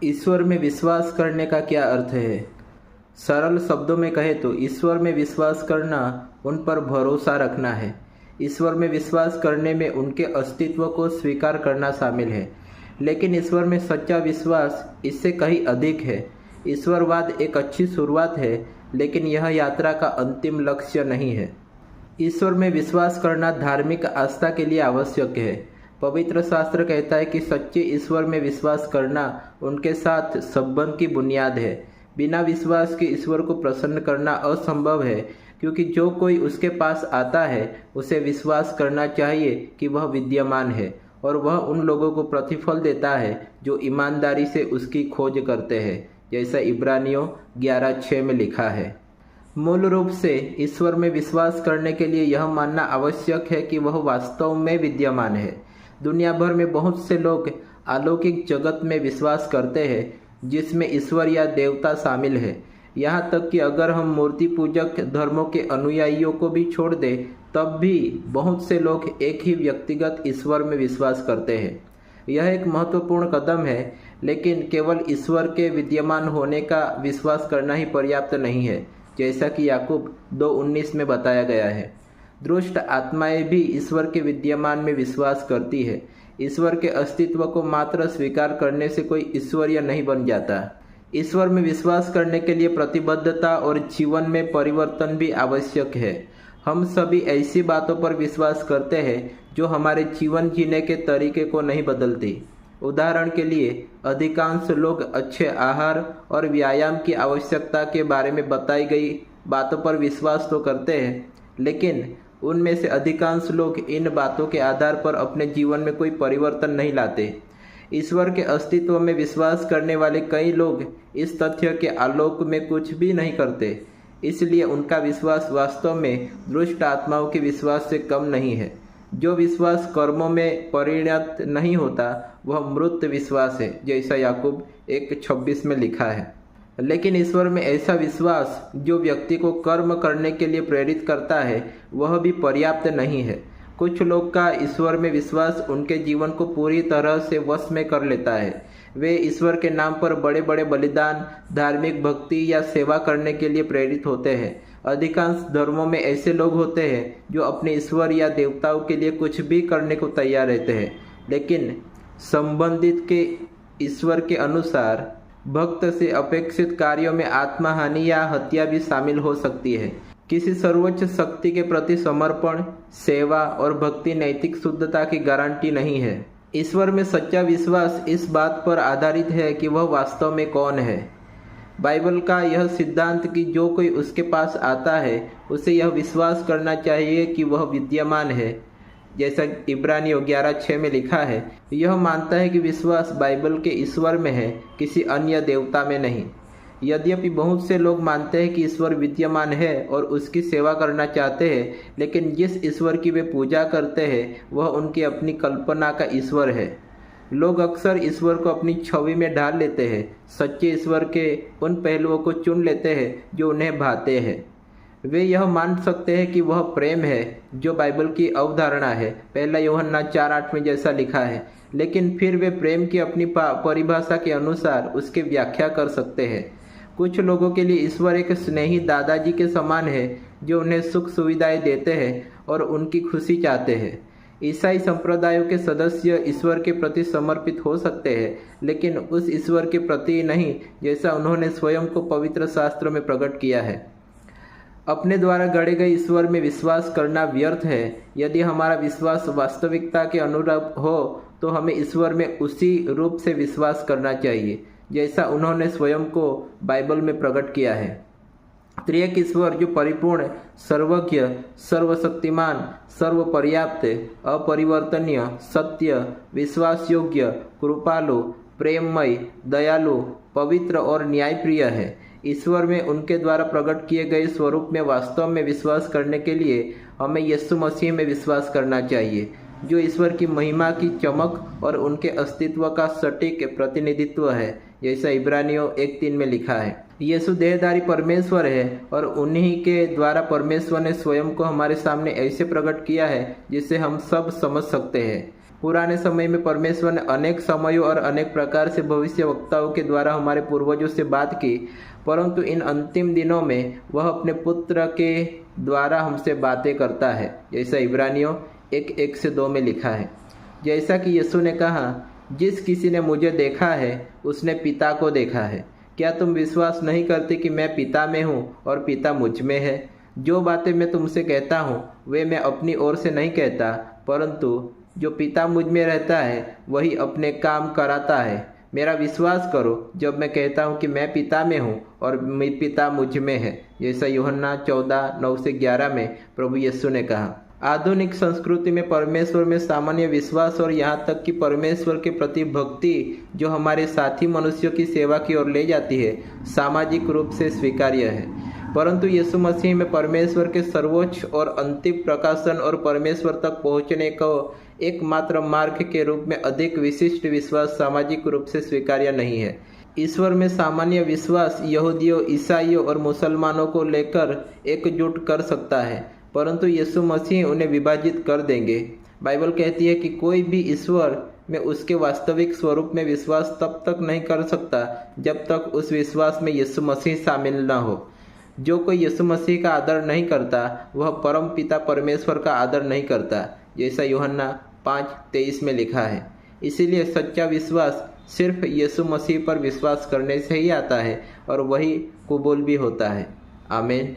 ईश्वर में विश्वास करने का क्या अर्थ है? सरल शब्दों में कहे तो ईश्वर में विश्वास करना उन पर भरोसा रखना है। ईश्वर में विश्वास करने में उनके अस्तित्व को स्वीकार करना शामिल है। लेकिन ईश्वर में सच्चा विश्वास इससे कहीं अधिक है। ईश्वरवाद एक अच्छी शुरुआत है, लेकिन यह यात्रा का अंतिम लक्ष्य नहीं है। ईश्वर में विश्वास करना धार्मिक आस्था के लिए आवश्यक है। पवित्र शास्त्र कहता है कि सच्चे ईश्वर में विश्वास करना उनके साथ संबंध की बुनियाद है। बिना विश्वास के ईश्वर को प्रसन्न करना असंभव है, क्योंकि जो कोई उसके पास आता है उसे विश्वास करना चाहिए कि वह विद्यमान है और वह उन लोगों को प्रतिफल देता है जो ईमानदारी से उसकी खोज करते हैं, जैसा इब्रानियों 11:6 में लिखा है। मूल रूप से ईश्वर में विश्वास करने के लिए यह मानना आवश्यक है कि वह वास्तव में विद्यमान है। दुनिया भर में बहुत से लोग अलौकिक जगत में विश्वास करते हैं जिसमें ईश्वर या देवता शामिल है। यहाँ तक कि अगर हम मूर्ति पूजक धर्मों के अनुयायियों को भी छोड़ दें, तब भी बहुत से लोग एक ही व्यक्तिगत ईश्वर में विश्वास करते हैं। यह एक महत्वपूर्ण कदम है, लेकिन केवल ईश्वर के विद्यमान होने का विश्वास करना ही पर्याप्त नहीं है, जैसा कि याकूब 2:19 में बताया गया है। दुष्ट आत्माएं भी ईश्वर के विद्यमान में विश्वास करती है। ईश्वर के अस्तित्व को मात्र स्वीकार करने से कोई ईश्वरीय नहीं बन जाता। ईश्वर में विश्वास करने के लिए प्रतिबद्धता और जीवन में परिवर्तन भी आवश्यक है। हम सभी ऐसी बातों पर विश्वास करते हैं जो हमारे जीवन जीने के तरीके को नहीं बदलती। उदाहरण के लिए, अधिकांश लोग अच्छे आहार और व्यायाम की आवश्यकता के बारे में बताई गई बातों पर विश्वास तो करते हैं, लेकिन उनमें से अधिकांश लोग इन बातों के आधार पर अपने जीवन में कोई परिवर्तन नहीं लाते। ईश्वर के अस्तित्व में विश्वास करने वाले कई लोग इस तथ्य के आलोक में कुछ भी नहीं करते, इसलिए उनका विश्वास वास्तव में दुष्ट आत्माओं के विश्वास से कम नहीं है। जो विश्वास कर्मों में परिणत नहीं होता वह मृत विश्वास है, जैसा याकूब 1:26 में लिखा है। लेकिन ईश्वर में ऐसा विश्वास जो व्यक्ति को कर्म करने के लिए प्रेरित करता है, वह भी पर्याप्त नहीं है। कुछ लोग का ईश्वर में विश्वास उनके जीवन को पूरी तरह से वश में कर लेता है। वे ईश्वर के नाम पर बड़े बड़े बलिदान, धार्मिक भक्ति या सेवा करने के लिए प्रेरित होते हैं। अधिकांश धर्मों में ऐसे लोग होते हैं जो अपने ईश्वर या देवताओं के लिए कुछ भी करने को तैयार रहते हैं, लेकिन संबंधित के ईश्वर के अनुसार भक्त से अपेक्षित कार्यों में आत्महानि या हत्या भी शामिल हो सकती है। किसी सर्वोच्च शक्ति के प्रति समर्पण, सेवा और भक्ति नैतिक शुद्धता की गारंटी नहीं है। ईश्वर में सच्चा विश्वास इस बात पर आधारित है कि वह वास्तव में कौन है। बाइबल का यह सिद्धांत कि जो कोई उसके पास आता है उसे यह विश्वास करना चाहिए कि वह विद्यमान है, जैसा इब्रानियों 11:6 में लिखा है, यह मानता है कि विश्वास बाइबल के ईश्वर में है, किसी अन्य देवता में नहीं। यद्यपि बहुत से लोग मानते हैं कि ईश्वर विद्यमान है और उसकी सेवा करना चाहते हैं, लेकिन जिस ईश्वर की वे पूजा करते हैं वह उनकी अपनी कल्पना का ईश्वर है। लोग अक्सर ईश्वर को अपनी छवि में ढाल लेते हैं, सच्चे ईश्वर के उन पहलुओं को चुन लेते हैं जो उन्हें भाते हैं। वे यह मान सकते हैं कि वह प्रेम है, जो बाइबल की अवधारणा है, 1 यूहन्ना 4:8 में जैसा लिखा है, लेकिन फिर वे प्रेम की अपनी परिभाषा के अनुसार उसकी व्याख्या कर सकते हैं। कुछ लोगों के लिए ईश्वर एक स्नेही दादाजी के समान है जो उन्हें सुख सुविधाएं देते हैं और उनकी खुशी चाहते हैं। ईसाई संप्रदायों के सदस्य ईश्वर के प्रति समर्पित हो सकते हैं, लेकिन उस ईश्वर के प्रति नहीं जैसा उन्होंने स्वयं को पवित्र शास्त्र में प्रकट किया है। अपने द्वारा गढ़े गए ईश्वर में विश्वास करना व्यर्थ है। यदि हमारा विश्वास वास्तविकता के अनुरूप हो तो हमें ईश्वर में उसी रूप से विश्वास करना चाहिए जैसा उन्होंने स्वयं को बाइबल में प्रकट किया है। त्रिएक ईश्वर जो परिपूर्ण, सर्वज्ञ, सर्वशक्तिमान, सर्वपर्याप्त, अपरिवर्तनीय, सत्य, विश्वास योग्य, कृपालु, प्रेममय, दयालु, पवित्र और न्यायप्रिय है। ईश्वर में उनके द्वारा प्रकट किए गए स्वरूप में वास्तव में विश्वास करने के लिए हमें यीशु मसीह में विश्वास करना चाहिए, जो ईश्वर की महिमा की चमक और उनके अस्तित्व का सटीक प्रतिनिधित्व है, जैसा इब्रानियों 1:3 में लिखा है। यीशु देहधारी परमेश्वर है और उन्हीं के द्वारा परमेश्वर ने स्वयं को हमारे सामने ऐसे प्रकट किया है जिसे हम सब समझ सकते हैं। पुराने समय में परमेश्वर ने अनेक समयों और अनेक प्रकार से भविष्यवक्ताओं के द्वारा हमारे पूर्वजों से बात की, परंतु इन अंतिम दिनों में वह अपने पुत्र के द्वारा हमसे बातें करता है, जैसा इब्रानियों 1:1-2 में लिखा है। जैसा कि यीशु ने कहा, जिस किसी ने मुझे देखा है उसने पिता को देखा है। क्या तुम विश्वास नहीं करते कि मैं पिता में हूँ और पिता मुझ में है? जो बातें मैं तुमसे कहता हूँ वे मैं अपनी ओर से नहीं कहता, परंतु जो पिता मुझ में रहता है वही अपने काम कराता है। मेरा विश्वास करो जब मैं कहता हूँ कि मैं पिता में हूँ और पिता मुझ में है, जैसा यूहन्ना 14:9-11 में प्रभु यीशु ने कहा। आधुनिक संस्कृति में परमेश्वर में सामान्य विश्वास और यहाँ तक कि परमेश्वर के प्रति भक्ति जो हमारे साथी मनुष्यों की सेवा की ओर ले जाती है, सामाजिक रूप से स्वीकार्य है। परंतु यीशु मसीह में परमेश्वर के सर्वोच्च और अंतिम प्रकाशन और परमेश्वर तक पहुँचने को एकमात्र मार्ग के रूप में अधिक विशिष्ट विश्वास सामाजिक रूप से स्वीकार्य नहीं है। ईश्वर में सामान्य विश्वास यहूदियों, ईसाइयों और मुसलमानों को लेकर एकजुट कर सकता है, परंतु यीशु मसीह उन्हें विभाजित कर देंगे। बाइबल कहती है कि कोई भी ईश्वर में उसके वास्तविक स्वरूप में विश्वास तब तक नहीं कर सकता जब तक उस विश्वास में यीशु मसीह शामिल न हो। जो कोई यीशु मसीह का आदर नहीं करता वह परम पिता परमेश्वर का आदर नहीं करता, जैसा यूहन्ना 5:23 में लिखा है। इसीलिए सच्चा विश्वास सिर्फ यीशु मसीह पर विश्वास करने से ही आता है और वही कबूल भी होता है। आमीन।